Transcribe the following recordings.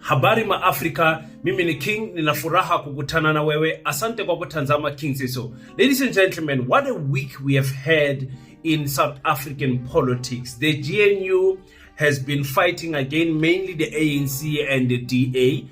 Habari ma Africa, mimi ni King, ninafuraha kukutana na wewe. Asante kwa kutazama King Seso. Ladies and gentlemen, what a week we have had in South African politics. The GNU has been fighting again, mainly the ANC and the DA,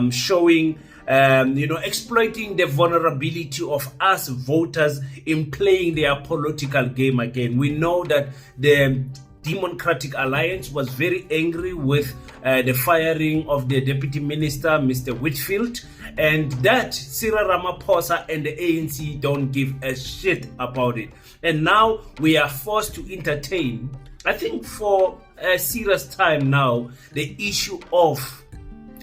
showing exploiting the vulnerability of us voters in playing their political game again. We know that the Democratic Alliance was very angry with the firing of the Deputy Minister, Mr. Whitfield, and that CYRIL Ramaphosa and the ANC don't give a shit about it. And now we are forced to entertain, I think for a serious time now, the issue of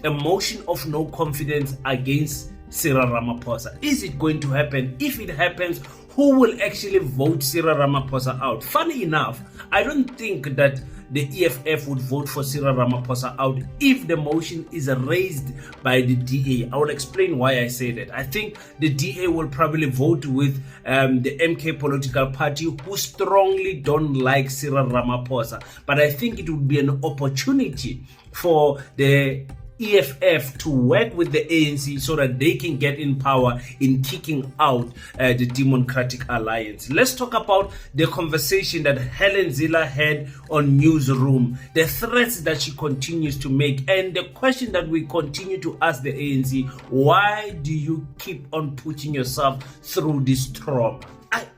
a motion of no confidence against CYRIL Ramaphosa. Is it going to happen? If it happens, who will actually vote CYRIL Ramaphosa out? Funny enough, I don't think that the EFF would vote for CYRIL Ramaphosa out if the motion is raised by the DA. I will explain why I say that. I think the DA will probably vote with the MK political party, who strongly don't like CYRIL Ramaphosa. But I think it would be an opportunity for the EFF to work with the ANC so that they can get in power in kicking out the Democratic Alliance. Let's talk about the conversation that HALLEN ZILLE had on Newsroom, the threats that she continues to make, and the question that we continue to ask the ANC: why do you keep on putting yourself through this trauma?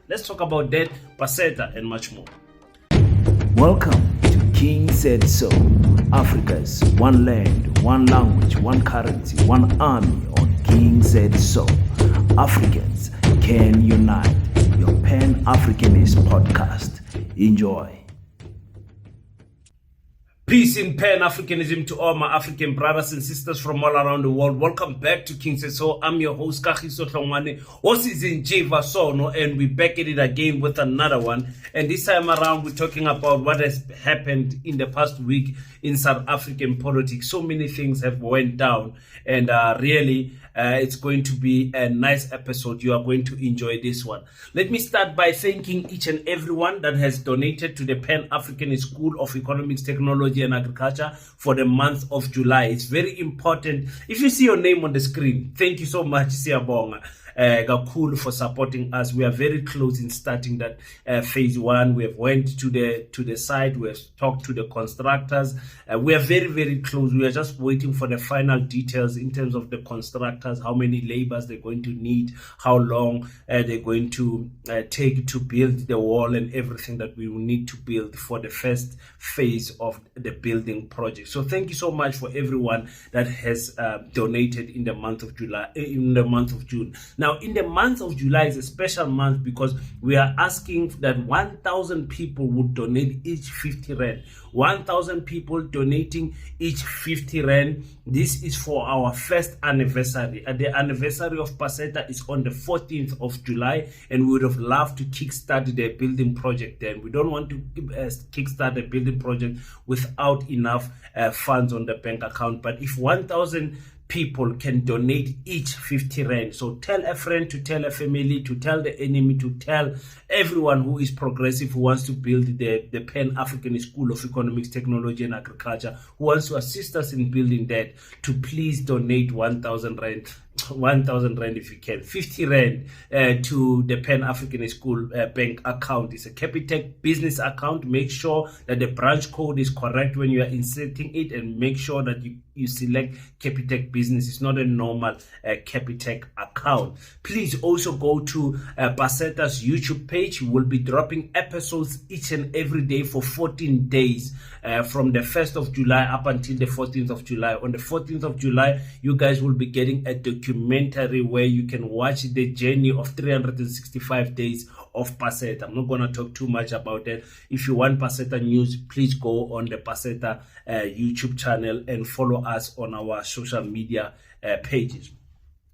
Let's talk about that, Paseta, and much more. Welcome to King Said So, Africa's one land, one language, one currency, one army on King Said So. Africans can unite. Your Pan-Africanist podcast. Enjoy. Peace in Pan-Africanism to all my African brothers and sisters from all around the world. Welcome back to King Seso. I'm your host, Kagiso Tlongwane, Osizin Jiva Sono, and we're back at it again with another one. And this time around, we're talking about what has happened in the past week in South African politics. So many things have went down, and really, it's going to be a nice episode. You are going to enjoy this one. Let me start by thanking each and everyone that has donated to the Pan-African School of Economics, Technology and Agriculture for the month of July. It's very important. If you see your name on the screen, thank you so much, Siyabonga. Gakulu, for supporting us. We are very close in starting that phase one. We have went to the site. We have talked to the constructors. We are very, very close. We are just waiting for the final details in terms of the constructors, how many labors they're going to need, how long they're going to take to build the wall and everything that we will need to build for the first phase of the building project. So thank you so much for everyone that has donated in the month of July, in the month of June. Now, in the month of July is a special month because we are asking that 1,000 people would donate each 50 rand. 1,000 people donating each 50 rand. This is for our first anniversary. The anniversary of Paseta is on the 14th of July, and we would have loved to kickstart the building project then. We don't want to kickstart the building project without enough funds on the bank account. But if 1,000 people can donate each 50 rand. So tell a friend, to tell a family, to tell the enemy, to tell everyone who is progressive, who wants to build the Pan-African School of Economics, Technology and Agriculture, who wants to assist us in building that, to please donate 1,000 rand. 1,000 rand if you can, 50 rand to the Pan-African School bank account. It's a Capitec business account. Make sure that the branch code is correct when you are inserting it, and make sure that you select Capitec business. It's not a normal Capitec account. Please also go to Paseta's YouTube page. We will be dropping episodes each and every day for 14 days from the 1st of July up until the 14th of July. On the 14th of July, you guys will be getting a documentary where you can watch the journey of 365 days of Paseta. I'm not going to talk too much about that. If you want Paseta news, please go on the Paseta YouTube channel and follow us on our social media pages.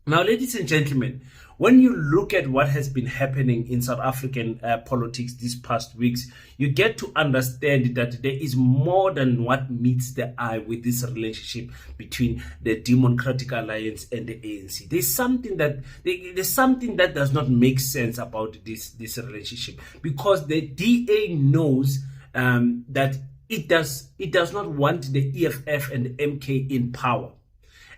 Now, ladies and gentlemen, when you look at what has been happening in South African politics these past weeks, you get to understand that there is more than what meets the eye with this relationship between the Democratic Alliance and the ANC. There's something that does not make sense about this relationship, because the DA knows that it does not want the EFF and the MK in power.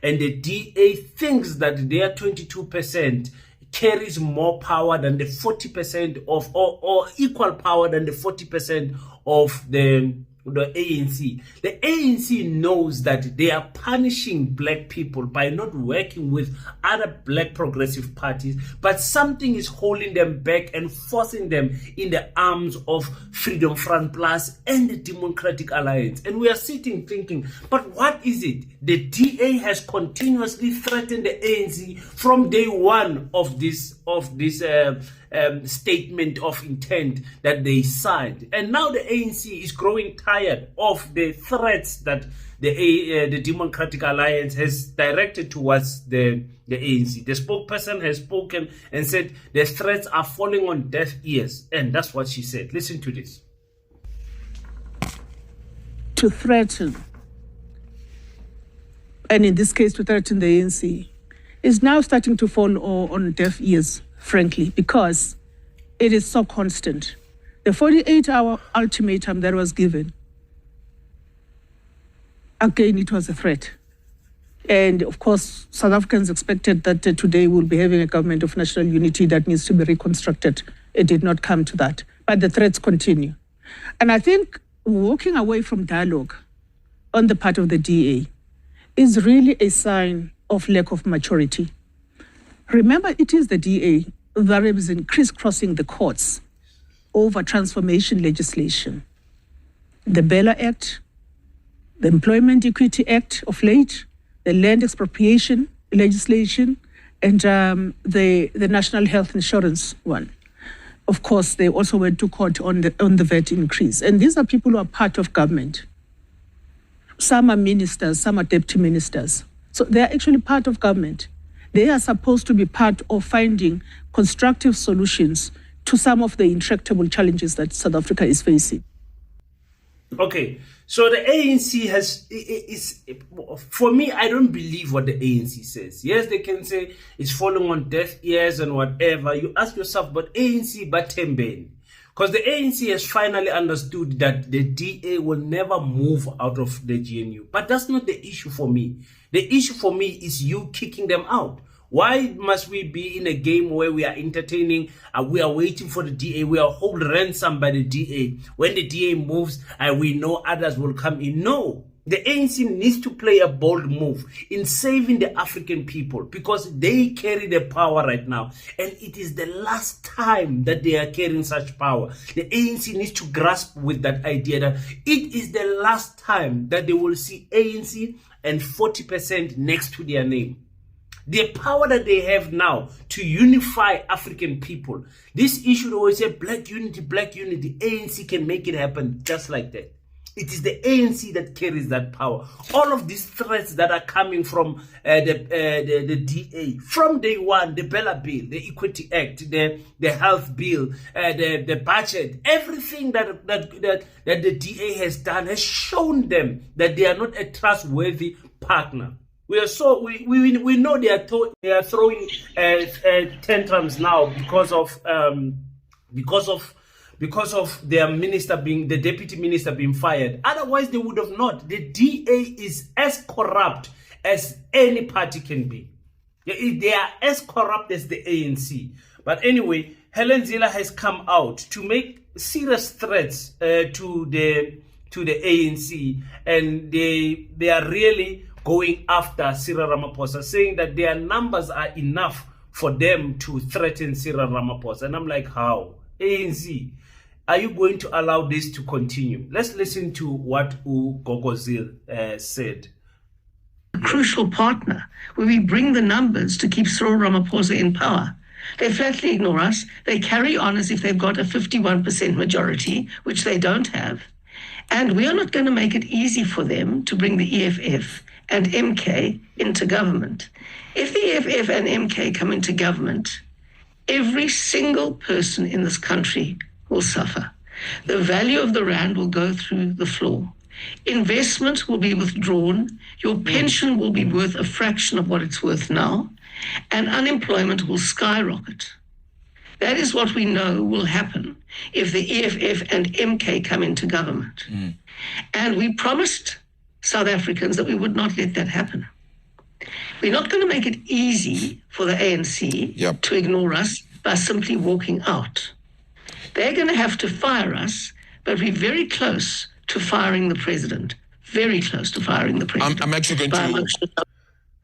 and the DA thinks that their 22% carries more power than the 40% of, or equal power than the 40% of the ANC. The ANC knows that they are punishing black people by not working with other black progressive parties, but something is holding them back and forcing them in the arms of Freedom Front Plus and the Democratic Alliance. And we are sitting thinking, but what is it? The DA has continuously threatened the ANC from day one of this statement of intent that they signed, and now the ANC is growing tired of the threats that the Democratic Alliance has directed towards the ANC. The spokesperson has spoken and said the threats are falling on deaf ears, and that's what she said. Listen to this. To threaten, and in this case to threaten the ANC, is now starting to fall on deaf ears, frankly, because it is so constant. The 48-hour ultimatum that was given, again, it was a threat. And of course, South Africans expected that today we'll be having a government of national unity that needs to be reconstructed. It did not come to that, but the threats continue. And I think walking away from dialogue on the part of the DA is really a sign of lack of maturity. Remember, it is the DA that is crisscrossing the courts over transformation legislation. The Bella Act, the Employment Equity Act of late, the land expropriation legislation, and the National Health Insurance one. Of course, they also went to court on the VAT increase. And these are people who are part of government. Some are ministers, some are deputy ministers. So they are actually part of government. They are supposed to be part of finding constructive solutions to some of the intractable challenges that South Africa is facing. Okay, so the ANC for me, I don't believe what the ANC says. Yes, they can say it's falling on deaf ears and whatever. You ask yourself, but ANC, but Tembeni. Because the ANC has finally understood that the DA will never move out of the GNU. But that's not the issue for me. The issue for me is you kicking them out. Why must we be in a game where we are entertaining, we are waiting for the DA, we are hold ransom by the DA. When the DA moves, we know others will come in. No, the ANC needs to play a bold move in saving the African people because they carry the power right now. And it is the last time that they are carrying such power. The ANC needs to grasp with that idea that it is the last time that they will see ANC and 40% next to their name. The power that they have now to unify African people. This issue, they always say black unity, ANC can make it happen just like that. It is the ANC that carries that power. All of these threats that are coming from the DA, from day one, the Bella Bill, the Equity Act, the Health Bill, the budget, everything that the DA has done has shown them that they are not a trustworthy partner. We know they are throwing tantrums now because of their minister the deputy minister being fired. Otherwise, they would have not. The DA is as corrupt as any party can be. They are as corrupt as the ANC. But anyway, Helen ZILLE has come out to make serious threats to the ANC, and they are really going after CYRIL Ramaphosa, saying that their numbers are enough for them to threaten CYRIL Ramaphosa. And I'm like, how? ANC, are you going to allow this to continue? Let's listen to what Gogo ZILLE said. A crucial partner where we bring the numbers to keep CYRIL Ramaphosa in power. They flatly ignore us. They carry on as if they've got a 51% majority, which they don't have. And we are not going to make it easy for them to bring the EFF and MK into government. If the EFF and MK come into government, every single person in this country will suffer. The value of the rand will go through the floor. Investment will be withdrawn. Your pension will be worth a fraction of what it's worth now, and unemployment will skyrocket. That is what we know will happen if the EFF and MK come into government. And we promised South Africans that we would not let that happen. We're not going to make it easy for the ANC to ignore us by simply walking out. They're going to have to fire us, but we're very close to firing the president. Very close to firing the president. I'm actually going to...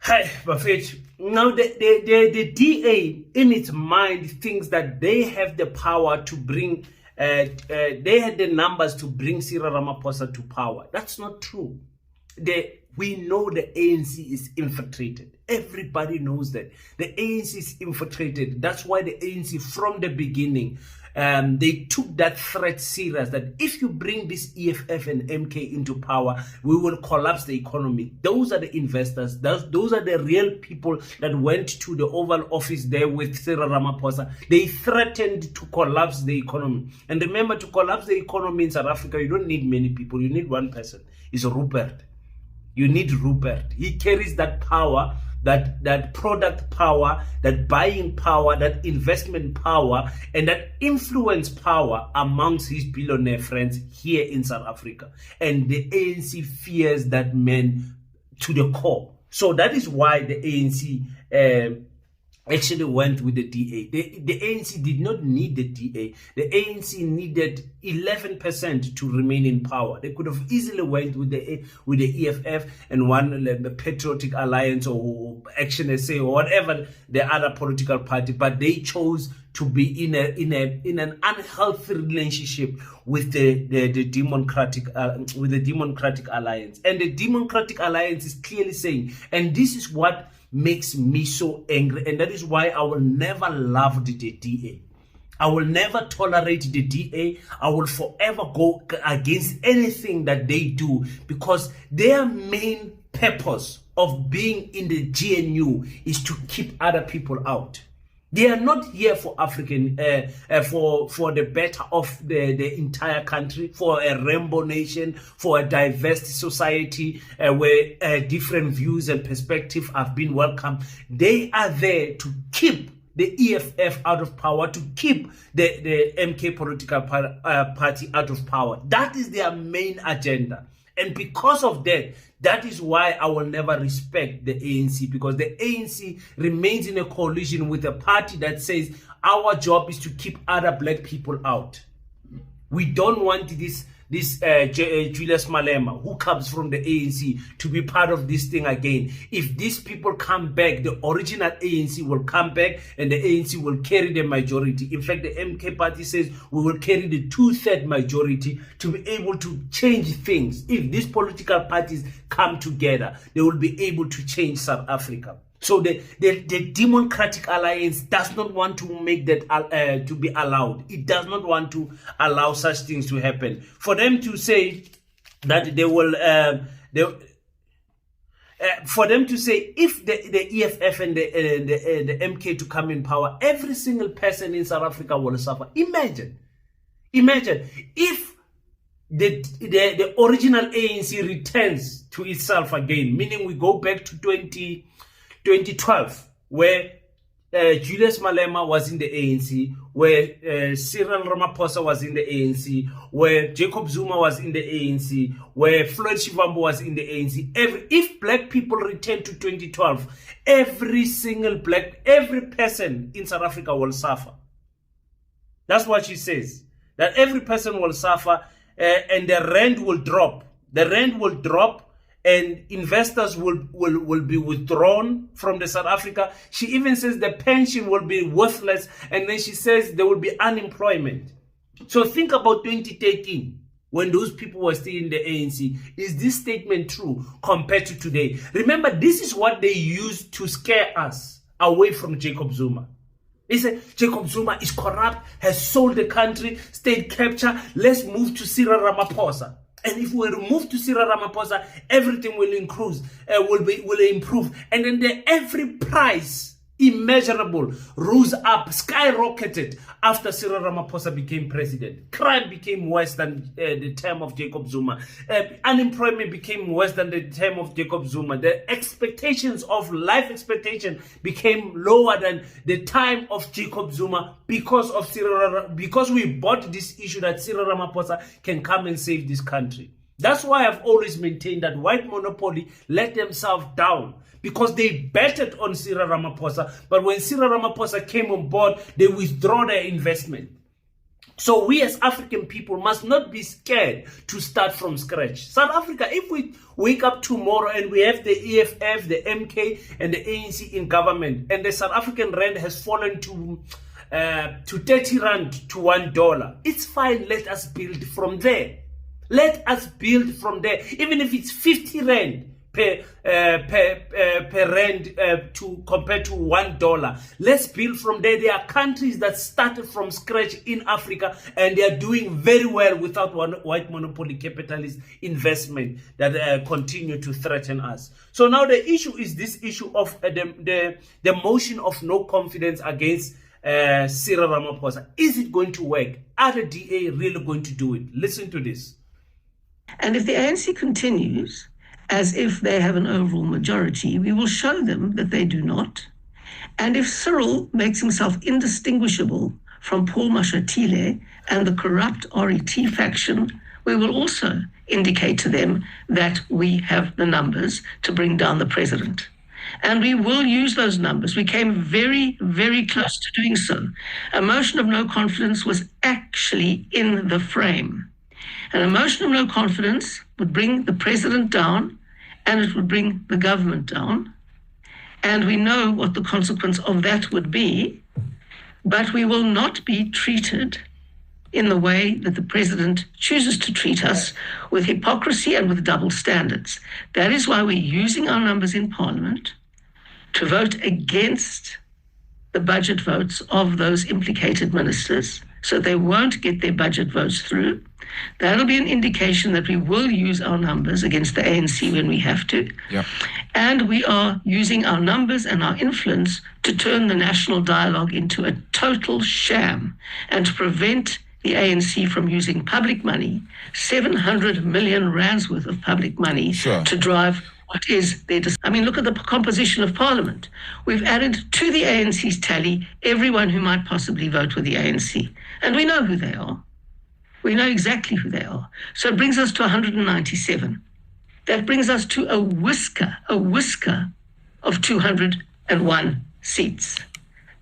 Hey, Buffett. Now, the DA, in its mind, thinks that they have the power to bring, they had the numbers to bring Cyril Ramaphosa to power. That's not true. We know the ANC is infiltrated. Everybody knows that. The ANC is infiltrated. That's why the ANC, from the beginning, they took that threat serious, that if you bring this EFF and MK into power, we will collapse the economy. Those are the investors. Those are the real people that went to the Oval Office there with Cyril Ramaphosa. They threatened to collapse the economy. And remember, to collapse the economy in South Africa, you don't need many people. You need one person. It's Rupert. You need Rupert. He carries that power, that product power, that buying power, that investment power, and that influence power amongst his billionaire friends here in South Africa. And the ANC fears that man to the core. So that is why the ANC actually went with the DA. The ANC did not need the DA. The ANC needed 11% to remain in power. They could have easily went with the EFF and one the Patriotic Alliance or Action SA or whatever the other political party, but they chose to be in an unhealthy relationship with the Democratic Alliance. And the Democratic Alliance is clearly saying, and this is what makes me so angry, and that is why I will never love the DA. I will never tolerate the DA. I will forever go against anything that they do, because their main purpose of being in the GNU is to keep other people out. They are not here for African, for the better of the entire country, for a rainbow nation, for a diverse society where different views and perspectives have been welcomed. They are there to keep the EFF out of power, to keep the MK political party out of power. That is their main agenda. And because of that, that is why I will never respect the ANC, because the ANC remains in a coalition with a party that says our job is to keep other black people out. We don't want this Julius Malema, who comes from the ANC, to be part of this thing again. If these people come back, the original ANC will come back and the ANC will carry the majority. In fact, the MK party says we will carry the 2/3 majority to be able to change things. If these political parties come together, they will be able to change South Africa. So the Democratic Alliance does not want to make that to be allowed. It does not want to allow such things to happen. For them to say that they will, for them to say if the EFF and the MK to come in power, every single person in South Africa will suffer. Imagine if the original ANC returns to itself again, meaning we go back to 2012, where Julius Malema was in the ANC, where Cyril Ramaphosa was in the ANC, where Jacob Zuma was in the ANC, where Floyd Shivambu was in the ANC. If black people return to 2012, every person in South Africa will suffer. That's what she says. That every person will suffer, and the rand will drop. The rand will drop, and investors will be withdrawn from the South Africa. She even says the pension will be worthless, and then she says there will be unemployment. So think about 2013, when those people were still in the ANC. Is this statement true compared to today? Remember, this is what they used to scare us away from Jacob Zuma. They said Jacob Zuma is corrupt, has sold the country, state capture, let's move to Cyril Ramaphosa. And if we move to Cyril Ramaphosa, everything will improve. And then every price immeasurable rose up, skyrocketed after Cyril Ramaphosa became president. Crime became worse than the term of Jacob Zuma. Unemployment became worse than the term of Jacob Zuma. The expectations of life expectation became lower than the time of Jacob Zuma because we bought this issue that Cyril Ramaphosa can come and save this country. That's why I've always maintained that white monopoly let themselves down, because they betted on Cyril Ramaphosa, but when Cyril Ramaphosa came on board, they withdraw their investment. So we as African people must not be scared to start from scratch. South Africa, if we wake up tomorrow and we have the EFF, the MK, and the ANC in government, and the South African rand has fallen to 30 rand to $1, it's fine. Let us build from there. Let us build from there. Even if it's 50 rand per rand to compared to $1, let's build from there. There are countries that started from scratch in Africa, and they are doing very well without white monopoly capitalist investment that continue to threaten us. So now the issue is this issue of the motion of no confidence against Cyril Ramaphosa. Is it going to work? Are the DA really going to do it? Listen to this. And if the ANC continues as if they have an overall majority, we will show them that they do not. And if Cyril makes himself indistinguishable from Paul Mashatile and the corrupt RET faction, we will also indicate to them that we have the numbers to bring down the president. And we will use those numbers. We came very, very close to doing so. A motion of no confidence was actually in the frame. And a motion of no confidence would bring the president down, and it would bring the government down. And we know what the consequence of that would be, but we will not be treated in the way that the president chooses to treat us, with hypocrisy and with double standards. That is why we're using our numbers in Parliament to vote against the budget votes of those implicated ministers, so they won't get their budget votes through. That'll be an indication that we will use our numbers against the ANC when we have to. Yeah. And we are using our numbers and our influence to turn the national dialogue into a total sham and to prevent the ANC from using public money, 700 million rands worth of public money, to drive what is their... I mean, look at the composition of Parliament. We've added to the ANC's tally everyone who might possibly vote with the ANC. And we know who they are. We know exactly who they are. So it brings us to 197. That brings us to a whisker of 201 seats,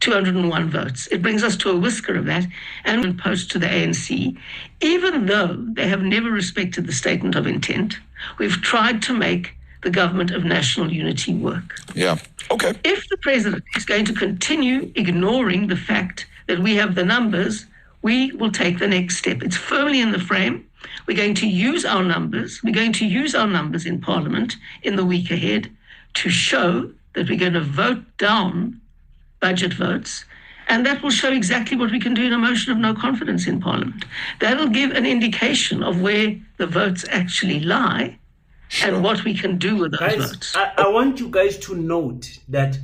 201 votes. It brings us to a whisker of that, and post to the ANC. Even though they have never respected the statement of intent, we've tried to make the government of national unity work. Yeah, okay. If the president is going to continue ignoring the fact that we have the numbers, we will take the next step. It's firmly in the frame. We're going to use our numbers. We're going to use our numbers in Parliament in the week ahead to show that we're going to vote down budget votes. And that will show exactly what we can do in a motion of no confidence in Parliament. That'll give an indication of where the votes actually lie and what we can do with those votes. I want you guys to note that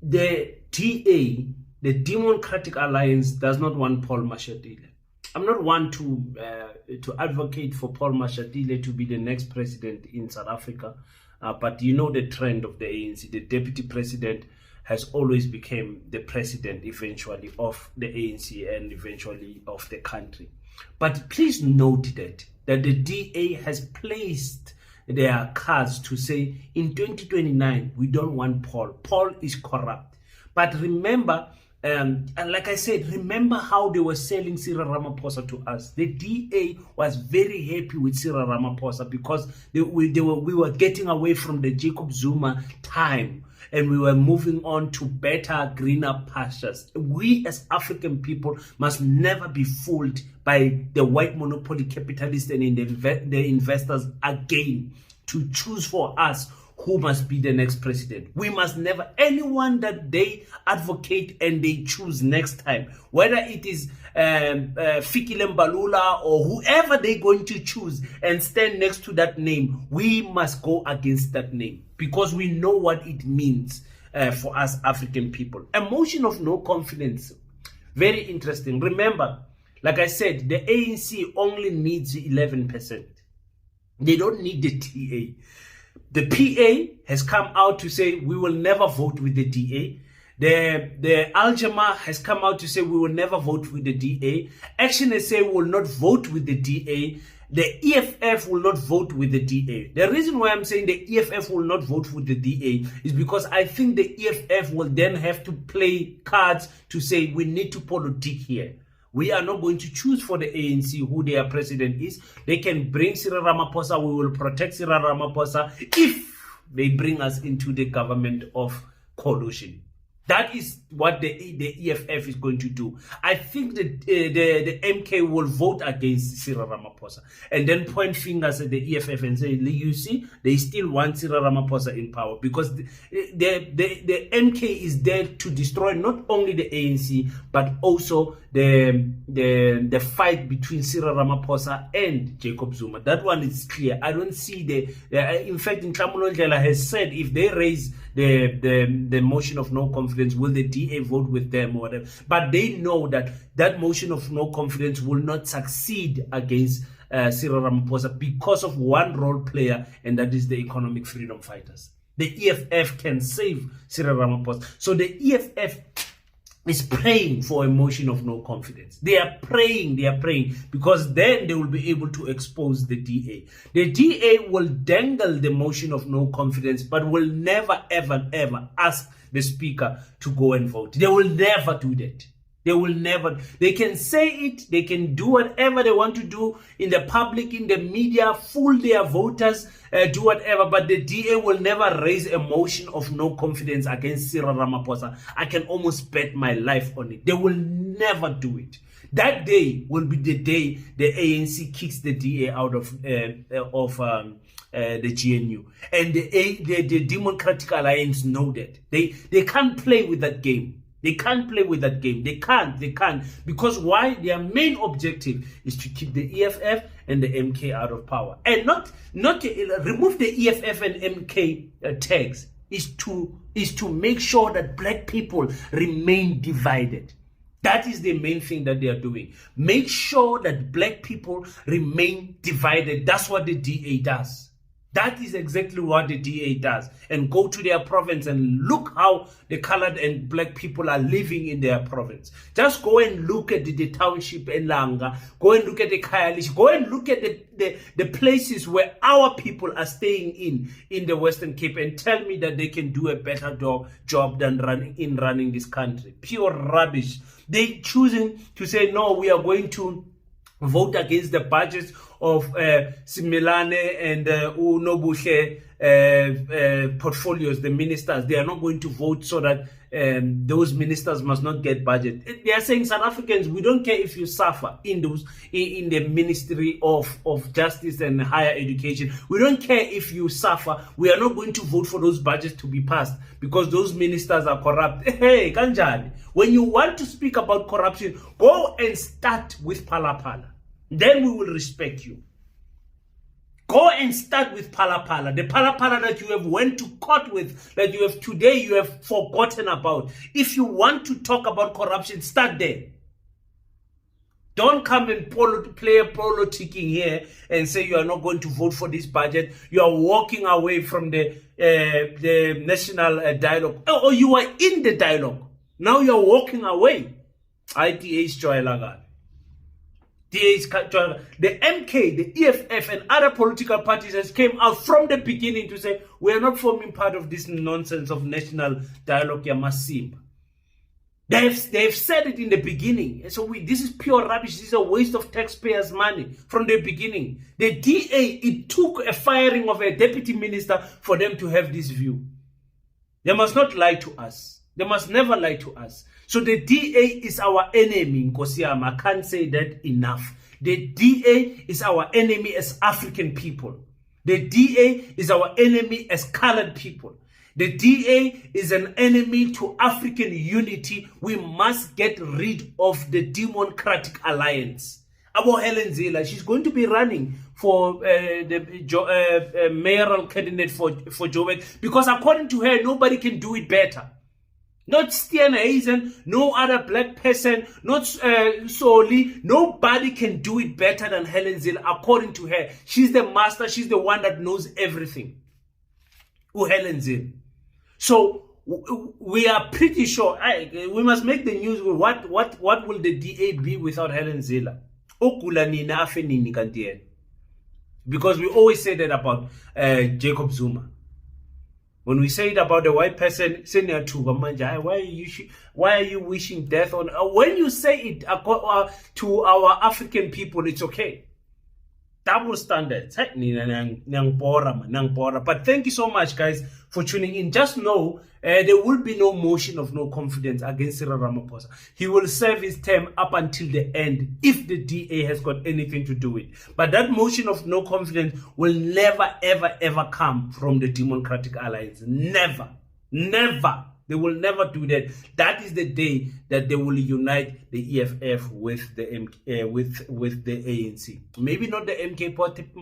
the DA, the Democratic Alliance, does not want Paul Mashatile. I'm not one to advocate for Paul Mashatile to be the next president in South Africa, but you know the trend of the ANC. The deputy president has always become the president eventually of the ANC and eventually of the country. But please note that the DA has placed their cards to say in 2029 we don't want Paul. Paul is corrupt. But remember, and like I said, remember how they were selling Cyril Ramaphosa to us. The DA was very happy with Cyril Ramaphosa because we were getting away from the Jacob Zuma time and we were moving on to better, greener pastures. We as African people must never be fooled by the white monopoly capitalists and the investors again to choose for us who must be the next president. We must never, anyone that they advocate and they choose next time, whether it is Fikile Mbalula or whoever they're going to choose and stand next to that name, we must go against that name because we know what it means for us African people. A motion of no confidence, very interesting. Remember, like I said, the ANC only needs 11%. They don't need the TA. The PA has come out to say we will never vote with the DA. The Aljama has come out to say we will never vote with the DA. Action SA will not vote with the DA. The EFF will not vote with the DA. The reason why I'm saying the EFF will not vote with the DA is because I think the EFF will then have to play cards to say we need to politic here. We are not going to choose for the ANC who their president is. They can bring Cyril Ramaphosa. We will protect Cyril Ramaphosa if they bring us into the government of coalition. That is what the EFF is going to do. I think that the MK will vote against Cyril Ramaphosa and then point fingers at the EFF and say, you see, they still want Cyril Ramaphosa in power because the MK is there to destroy not only the ANC but also the fight between Cyril Ramaphosa and Jacob Zuma. That one is clear. I don't see in fact, Nhlamulo Ndlela has said if they raise the motion of no confidence, will the DA vote with them or whatever? But they know that that motion of no confidence will not succeed against Cyril Ramaphosa because of one role player, and that is the economic freedom fighters. The EFF can save Cyril Ramaphosa. So the EFF is praying for a motion of no confidence. They are praying because then they will be able to expose the DA. The DA will dangle the motion of no confidence, but will never, ever, ever ask the speaker to go and vote. They will never do that. They will never. They can say it. They can do whatever they want to do in the public, in the media, fool their voters, do whatever. But the DA will never raise a motion of no confidence against Cyril Ramaphosa. I can almost bet my life on it. They will never do it. That day will be the day the ANC kicks the DA out of the GNU. And the Democratic Alliance know that. They can't play with that game. They can't play with that game. They can't. Because why? Their main objective is to keep the EFF and the MK out of power. And not remove the EFF and MK tags is to make sure that black people remain divided. That is the main thing that they are doing. Make sure that black people remain divided. That's what the DA does. That is exactly what the DA does. And go to their province and look how the colored and black people are living in their province. Just go and look at the township in Langa. Go and look at the Khayelitsha. Go and look at the places where our people are staying in the Western Cape and tell me that they can do a better job than running this country. Pure rubbish. They choosing to say, no, we are going to vote against the budgets of Similane and Unobuhle portfolios, the ministers. They are not going to vote so that those ministers must not get budget. They are saying, South Africans, we don't care if you suffer in the Ministry of Justice and Higher Education. We don't care if you suffer. We are not going to vote for those budgets to be passed because those ministers are corrupt. Hey, Kanjani, when you want to speak about corruption, go and start with Phala. Then we will respect you. Go and start with Phala. The Phala that you have went to court with, that you have forgotten about. If you want to talk about corruption, start there. Don't come and play politicking here and say you are not going to vote for this budget. You are walking away from the national dialogue. Or you are in the dialogue. Now you are walking away. ITA is joy lagan. The MK, the EFF, and other political parties has came out from the beginning to say we are not forming part of this nonsense of national dialogue. Yamasim. They have said it in the beginning. So this is pure rubbish. This is a waste of taxpayers' money from the beginning. The DA, it took a firing of a deputy minister for them to have this view. They must not lie to us. They must never lie to us. So the DA is our enemy, Nkosiyama. I can't say that enough. The DA is our enemy as African people. The DA is our enemy as colored people. The DA is an enemy to African unity. We must get rid of the Democratic Alliance. About HALLEN ZILLE, she's going to be running for the mayoral candidate for Joburg because according to her, nobody can do it better. Not Stiana Hazen, no other black person, not Soli. Nobody can do it better than HALLEN ZILLE, according to her. She's the master. She's the one that knows everything. HALLEN ZILLE. So we are pretty sure. We must make the news. What will the DA be without HALLEN ZILLE? Okulanina afenini kantiyen. Because we always say that about Jacob Zuma. When we say it about a white person, why are you wishing death on? When you say it to our African people, it's okay. Double standards. But thank you so much, guys, for tuning in. Just know there will be no motion of no confidence against Cyril Ramaphosa. He will serve his term up until the end if the DA has got anything to do with it. But that motion of no confidence will never, ever, ever come from the Democratic Alliance. Never. Never. They will never do that. That is the day that they will unite the EFF with the with the ANC. Maybe not the MK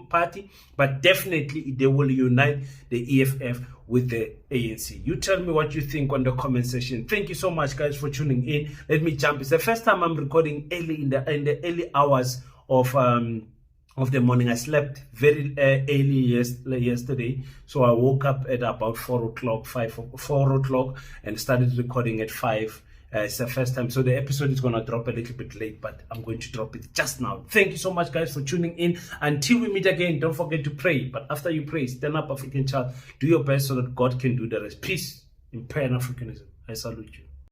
party, but definitely they will unite the EFF with the ANC. You tell me what you think on the comment section. Thank you so much, guys, for tuning in. Let me jump. It's the first time I'm recording early in the early hours of the morning. I slept very early yesterday, so I woke up at about 4 o'clock and started recording at 5. It's the first time, so the episode is gonna drop a little bit late, but I'm going to drop it just now. Thank you so much, guys, for tuning in. Until we meet again, don't forget to pray. But after you pray, stand up, African child. Do your best so that God can do the rest. Peace in Pan-Africanism. I salute you.